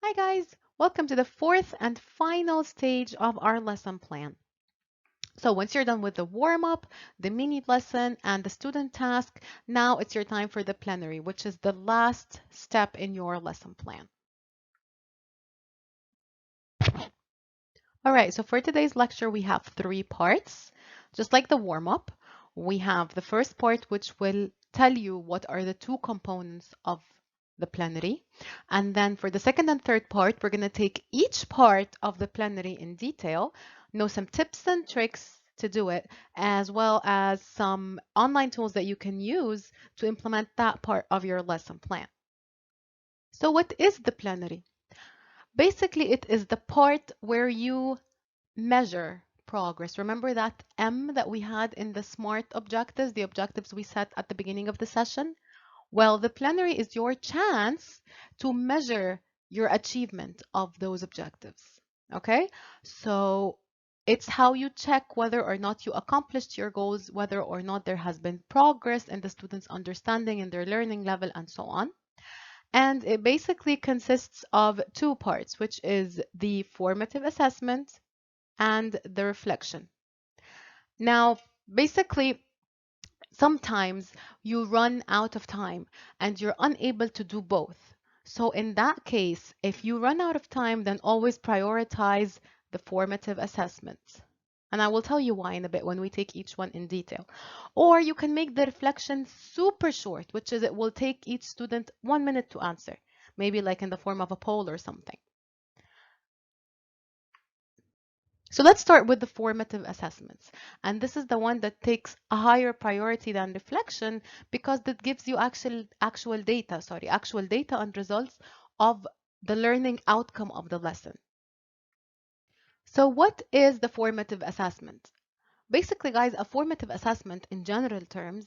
Hi guys, welcome to the fourth and final stage of our lesson plan. So once you're done with the warm-up, the mini lesson, and the student task, now it's your time for the plenary, which is the last step in your lesson plan. All right, so for today's lecture, we have three parts. Just like the warm-up, we have the first part, which will tell you what are the two components of the plenary. And then for the second and third part, we're going to take each part of the plenary in detail, know some tips and tricks to do it, as well as some online tools that you can use to implement that part of your lesson plan. So what is the plenary? Basically, it is the part where you measure progress. Remember that M that we had in the SMART objectives, the objectives we set at the beginning of the session? Well, the plenary is your chance to measure your achievement of those objectives. Okay? So it's how you check whether or not you accomplished your goals, whether or not there has been progress in the students' understanding and their learning level, and so on. And it basically consists of two parts, which is the formative assessment and the reflection. Now, basically, sometimes you run out of time and you're unable to do both. So in that case, if you run out of time, then always prioritize the formative assessment. And I will tell you why in a bit when we take each one in detail. Or you can make the reflection super short, which is it will take each student 1 minute to answer, maybe like in the form of a poll or something. So let's start with the formative assessments. And this is the one that takes a higher priority than reflection because that gives you actual data and results of the learning outcome of the lesson. So what is the formative assessment? Basically, guys, a formative assessment in general terms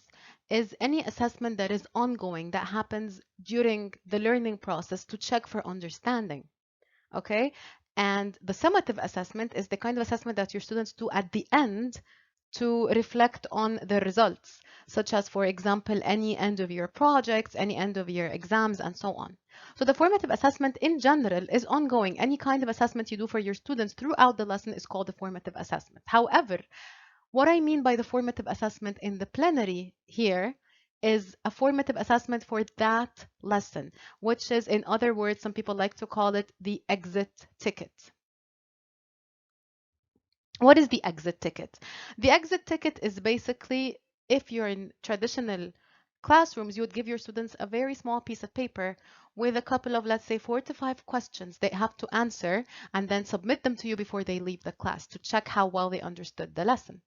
is any assessment that is ongoing, that happens during the learning process to check for understanding. Okay? And the summative assessment is the kind of assessment that your students do at the end to reflect on the results, such as, for example, any end of year projects, any end of year exams, and so on. So the formative assessment in general is ongoing. Any kind of assessment you do for your students throughout the lesson is called a formative assessment. However, what I mean by the formative assessment in the plenary here is a formative assessment for that lesson, which is, in other words, some people like to call it the exit ticket. What is the exit ticket? The exit ticket is basically, if you're in traditional classrooms, you would give your students a very small piece of paper with a couple of, let's say, 4 to 5 questions they have to answer and then submit them to you before they leave the class to check how well they understood the lesson.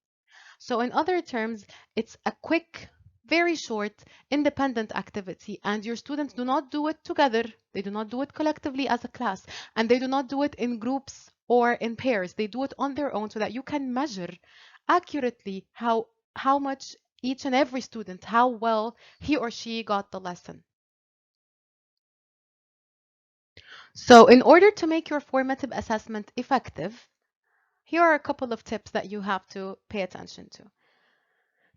So in other terms, it's a quick, very short, independent activity, and your students do not do it together. They do not do it collectively as a class, and they do not do it in groups or in pairs. They do it on their own so that you can measure accurately how much each and every student, how well he or she got the lesson. So in order to make your formative assessment effective, here are a couple of tips that you have to pay attention to.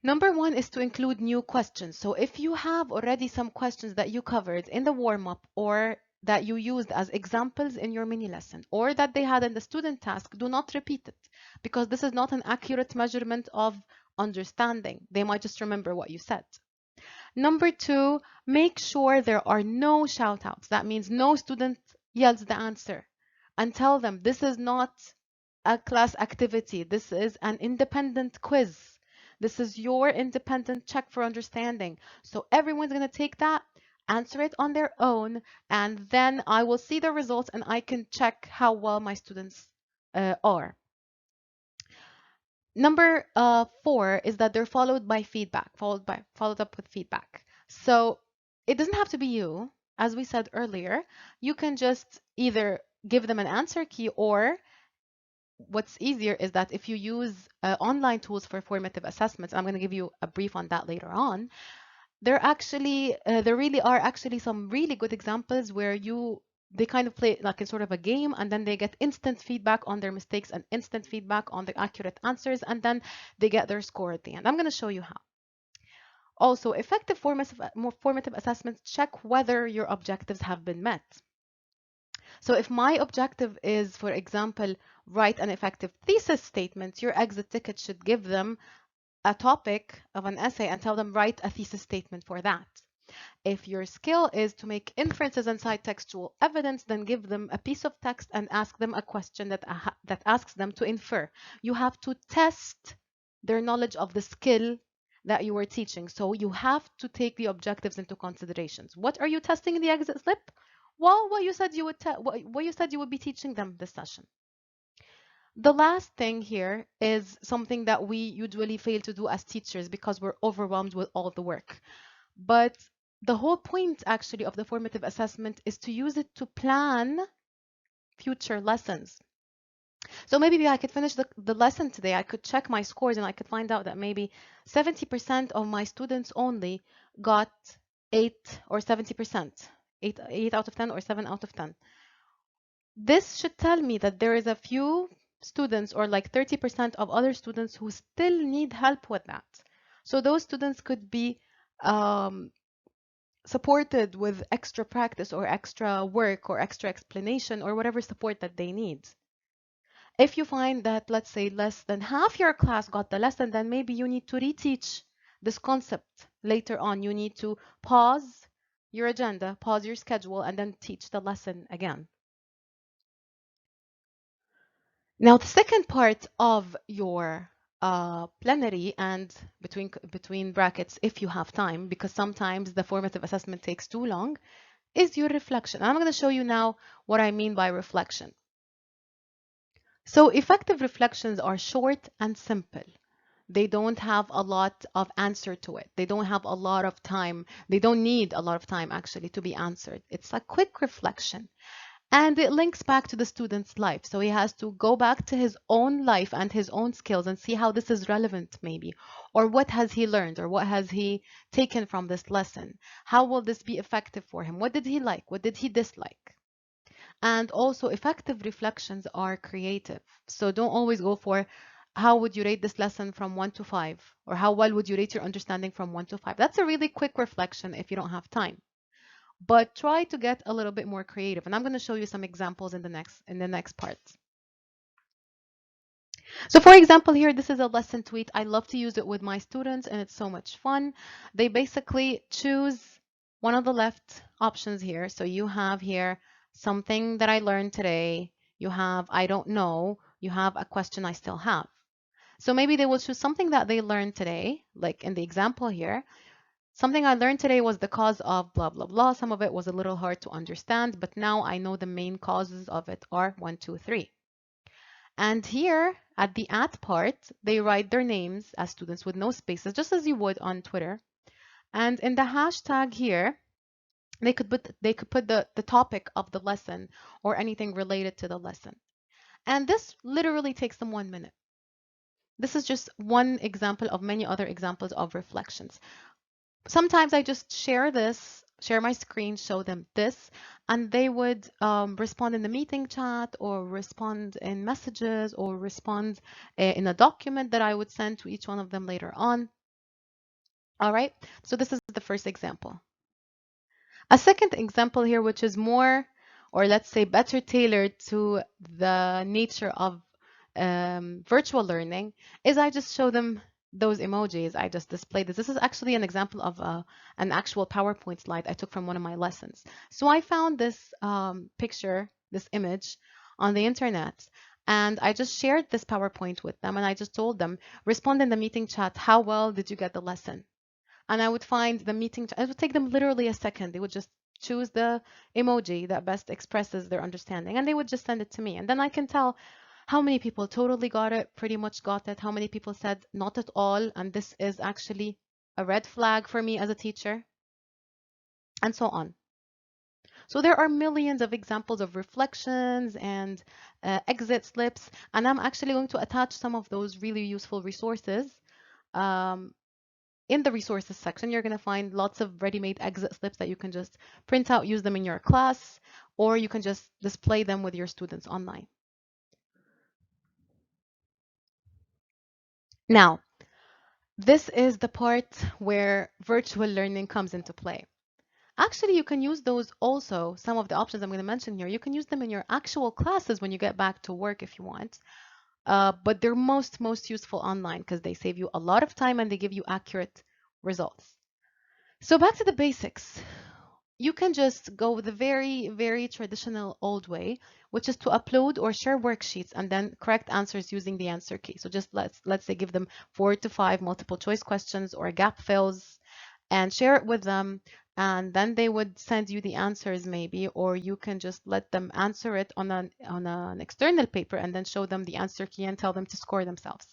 Number one is to include new questions. So if you have already some questions that you covered in the warm-up or that you used as examples in your mini lesson or that they had in the student task, do not repeat it because this is not an accurate measurement of understanding. They might just remember what you said. Number two, make sure there are no shout outs. That means no student yells the answer, and tell them this is not a class activity. This is an independent quiz. This is your independent check for understanding. So everyone's going to take that, answer it on their own, and then I will see the results and I can check how well my students are. Number four is that they're followed by feedback, followed up with feedback. So it doesn't have to be you. As we said earlier, you can just either give them an answer key, or what's easier is that if you use online tools for formative assessments, I'm going to give you a brief on that later on. There really are actually some really good examples where they kind of play like in sort of a game, and then they get instant feedback on their mistakes and instant feedback on the accurate answers, and then they get their score at the end. I'm going to show you how. Also, effective formative assessments check whether your objectives have been met. So if my objective is, for example, write an effective thesis statement, your exit ticket should give them a topic of an essay and tell them write a thesis statement for that. If your skill is to make inferences inside textual evidence, then give them a piece of text and ask them a question that asks them to infer. You have to test their knowledge of the skill that you are teaching. So you have to take the objectives into considerations. What are you testing in the exit slip? Well, what you said you would what you said you would be teaching them this session. The last thing here is something that we usually fail to do as teachers because we're overwhelmed with all the work. But the whole point actually of the formative assessment is to use it to plan future lessons. So maybe I could finish the lesson today. I could check my scores and I could find out that maybe 70% of my students only got 8 or 70%, 8 out of 10 or 7 out of 10. This should tell me that there is a few students or like 30% of other students who still need help with that. So those students could be supported with extra practice or extra work or extra explanation or whatever support that they need. If you find that, let's say, less than half your class got the lesson, then maybe you need to reteach this concept later on. You need to pause your agenda, pause your schedule, and then teach the lesson again. Now, the second part of your plenary, and between brackets, if you have time, because sometimes the formative assessment takes too long, is your reflection. I'm going to show you now what I mean by reflection. So effective reflections are short and simple. They don't have a lot of answer to it. They don't have a lot of time. They don't need a lot of time actually to be answered. It's a quick reflection. And it links back to the student's life. So he has to go back to his own life and his own skills and see how this is relevant, maybe. Or what has he learned? Or what has he taken from this lesson? How will this be effective for him? What did he like? What did he dislike? And also, effective reflections are creative. So don't always go for how would you rate this lesson from 1 to 5? Or how well would you rate your understanding from 1 to 5? That's a really quick reflection if you don't have time. But try to get a little bit more creative. And I'm going to show you some examples in the next part. So for example, here, this is a lesson tweet. I love to use it with my students and it's so much fun. They basically choose one of the left options here. So you have here something that I learned today. You have I don't know. You have a question I still have. So maybe they will choose something that they learned today, like in the example here. Something I learned today was the cause of blah, blah, blah. Some of it was a little hard to understand, but now I know the main causes of it are 1, 2, 3. And here at the at part, they write their names as students with no spaces, just as you would on Twitter. And in the hashtag here, they could put the topic of the lesson or anything related to the lesson. And this literally takes them 1 minute. This is just one example of many other examples of reflections. Sometimes I just share my screen, show them this, and they would respond in the meeting chat or respond in messages or respond in a document that I would send to each one of them later on. All right, so this is the first example. A second example here, which is more, or let's say better tailored to the nature of virtual learning, is I just show them those emojis. I just display this. This is actually an example of an actual PowerPoint slide I took from one of my lessons. So I found this picture, this image on the internet, and I just shared this PowerPoint with them, and I just told them, respond in the meeting chat, how well did you get the lesson? And I would find the meeting, it would take them literally a second. They would just choose the emoji that best expresses their understanding, and they would just send it to me. And then I can tell how many people totally got it, pretty much got it, how many people said not at all, and this is actually a red flag for me as a teacher, and so on. So there are millions of examples of reflections and exit slips, and I'm actually going to attach some of those really useful resources. In the resources section, you're going to find lots of ready-made exit slips that you can just print out, use them in your class, or you can just display them with your students online. Now, this is the part where virtual learning comes into play. Actually, you can use those also. Some of the options I'm going to mention here, you can use them in your actual classes when you get back to work if you want. But they're most useful online because they save you a lot of time and they give you accurate results. So back to the basics. You can just go with the very traditional old way, which is to upload or share worksheets and then correct answers using the answer key. So just let's say give them 4 to 5 multiple choice questions or gap fills and share it with them, and then they would send you the answers maybe, or you can just let them answer it on an external paper and then show them the answer key and tell them to score themselves.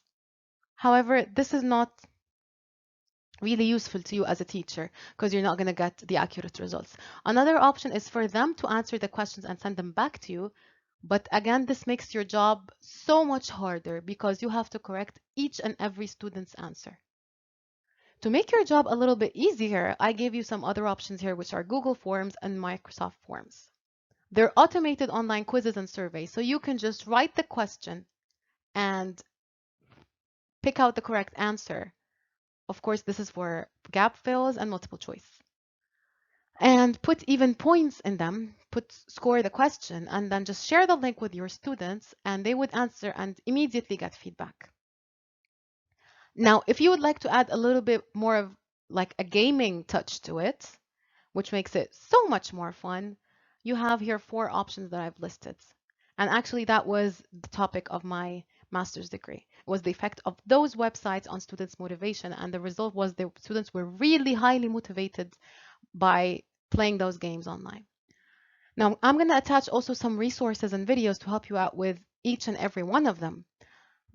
However, this is not really useful to you as a teacher because you're not going to get the accurate results. Another option is for them to answer the questions and send them back to you. But again, this makes your job so much harder because you have to correct each and every student's answer. To make your job a little bit easier, I gave you some other options here, which are Google Forms and Microsoft Forms. They're automated online quizzes and surveys, so you can just write the question and pick out the correct answer. Of course, this is for gap fills and multiple choice. And put even points in them, score the question, and then just share the link with your students, and they would answer and immediately get feedback. Now, if you would like to add a little bit more of like a gaming touch to it, which makes it so much more fun, you have here 4 options that I've listed. And actually, that was the topic of my master's degree, was the effect of those websites on students' motivation. And the result was the students were really highly motivated by playing those games online. Now, I'm going to attach also some resources and videos to help you out with each and every one of them.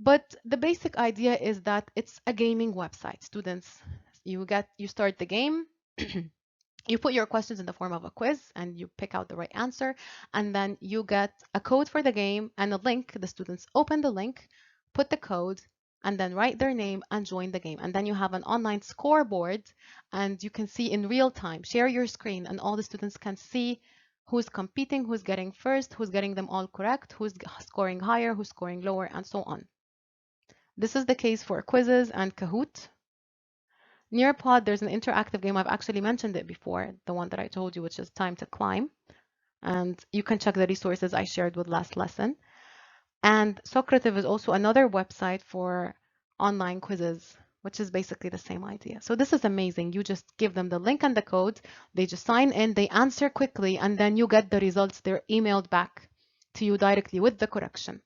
But the basic idea is that it's a gaming website. Students, you start the game. You put your questions in the form of a quiz and you pick out the right answer, and then you get a code for the game and a link. The students open the link, put the code, and then write their name and join the game. And then you have an online scoreboard and you can see in real time, share your screen, and all the students can see who's competing, who's getting first, who's getting them all correct, who's scoring higher, who's scoring lower, and so on. This is the case for quizzes and Kahoot. Nearpod, there's an interactive game. I've actually mentioned it before, the one that I told you, which is Time to Climb. And you can check the resources I shared with last lesson. And Socrative is also another website for online quizzes, which is basically the same idea. So this is amazing. You just give them the link and the code. They just sign in, they answer quickly, and then you get the results. They're emailed back to you directly with the correction.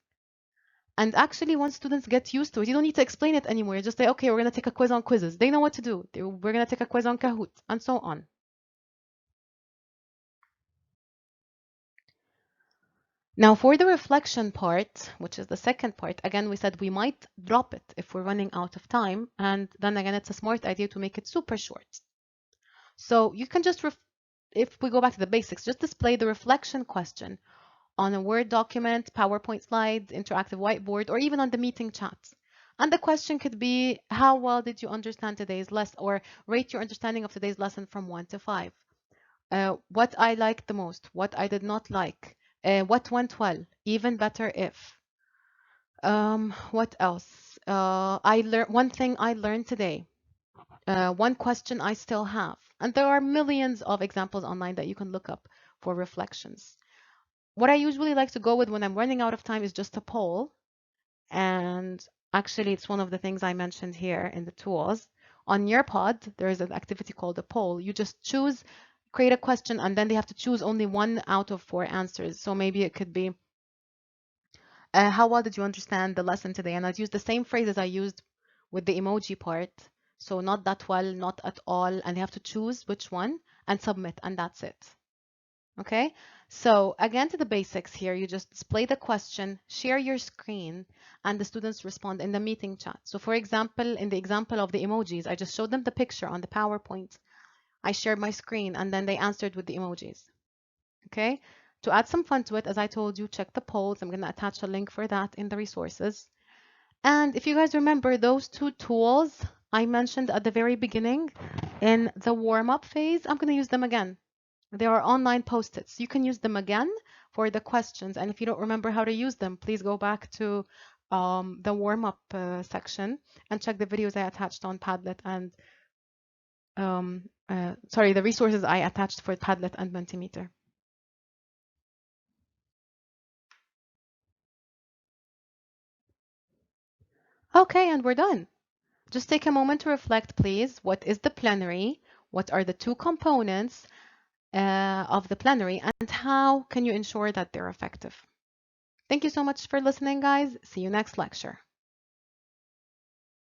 And actually, once students get used to it, you don't need to explain it anymore. You just say, okay, we're going to take a quiz on quizzes. They know what to do. We're going to take a quiz on Kahoot, and so on. Now, for the reflection part, which is the second part, again, we said we might drop it if we're running out of time. And then again, it's a smart idea to make it super short. So you can just, if we go back to the basics, just display the reflection question on a Word document, PowerPoint slides, interactive whiteboard, or even on the meeting chat. And the question could be, how well did you understand today's lesson, or rate your understanding of today's lesson from 1 to 5. What I liked the most, what I did not like, what went well, even better if. What else? One thing I learned today. One question I still have. And there are millions of examples online that you can look up for reflections. What I usually like to go with when I'm running out of time is just a poll. And actually, it's one of the things I mentioned here in the tools. On Nearpod, there is an activity called a poll. You just create a question, and then they have to choose only 1 out of 4 answers. So maybe it could be, how well did you understand the lesson today? And I'd use the same phrases I used with the emoji part. So not that well, not at all, and they have to choose which one and submit, and that's it. Okay, so again to the basics here, you just display the question, share your screen, and the students respond in the meeting chat. So for example, in the example of the emojis, I just showed them the picture on the PowerPoint. I shared my screen and then they answered with the emojis. Okay, to add some fun to it, as I told you, check the polls. I'm going to attach a link for that in the resources. And if you guys remember those 2 tools I mentioned at the very beginning in the warm-up phase, I'm going to use them again. They are online post-its. You can use them again for the questions. And if you don't remember how to use them, please go back to the warm-up section and check the videos I attached on Padlet and sorry, the resources I attached for Padlet and Mentimeter. Okay, and we're done. Just take a moment to reflect, please. What is the plenary? What are the two components of the plenary, and how can you ensure that they're effective? Thank you so much for listening, guys. See you next lecture.